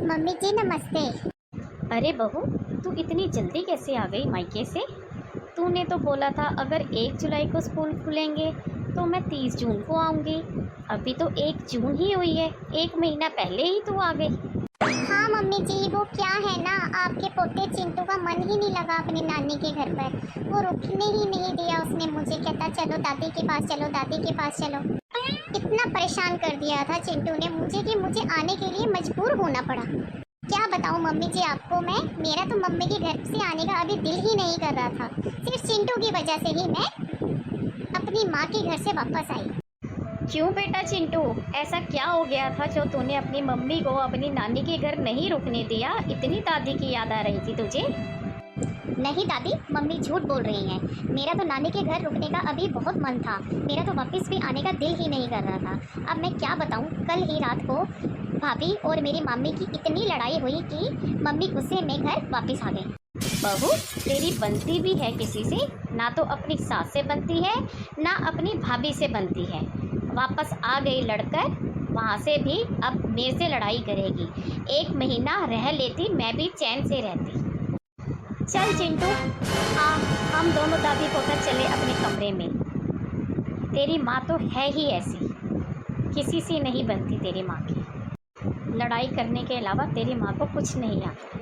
Mummy जी नमस्ते। अरे बहू, तू इतनी जल्दी कैसे आ गई मायके से? तूने तो बोला था अगर 1 जुलाई को स्कूल खुलेंगे तो मैं 30 जून को आऊँगी। अभी तो 1 जून ही हुई है, 1 महीना पहले ही तू आ गई। हाँ मम्मी जी, वो क्या है ना, आपके पोते चिंटू का मन ही नहीं लगा अपनी नानी के घर पर। वो रुकने ही नहीं दिया, उसने मुझे कहता चलो दादी के पास चलो, दादी के पास चलो। इतना परेशान कर दिया था चिंटू ने मुझे कि मुझे आने के लिए मजबूर होना पड़ा। क्या बताऊँ मम्मी जी आपको, मैं मेरा तो मम्मी के घर से आने का अभी दिल ही नहीं कर रहा था। सिर्फ चिंटू की वजह से ही मैं अपनी माँ के घर से वापस आई। क्यों बेटा चिंटू, ऐसा क्या हो गया था जो तूने अपनी मम्मी को अपनी नानी के घर नहीं रुकने दिया? इतनी दादी की याद आ रही थी तुझे? नहीं दादी, मम्मी झूठ बोल रही हैं। मेरा तो नानी के घर रुकने का अभी बहुत मन था। मेरा तो वापस भी आने का दिल ही नहीं कर रहा था। अब मैं क्या बताऊं, कल ही रात को भाभी और मेरी मम्मी की इतनी लड़ाई हुई कि मम्मी गुस्से में घर वापस आ गई। बहू, तेरी बनती भी है किसी से? ना तो अपनी सास से बनती है, ना अपनी भाभी से बनती है। वापस आ गई लड़कर, वहाँ से भी अब मेरे से लड़ाई करेगी। 1 महीना रह लेती, मैं भी चैन से रहती। चल चिंटू, हाँ, हम दोनों दादी पोता चले अपने कमरे में। तेरी माँ तो है ही ऐसी, किसी से नहीं बनती तेरी माँ की। लड़ाई करने के अलावा तेरी माँ को कुछ नहीं आता।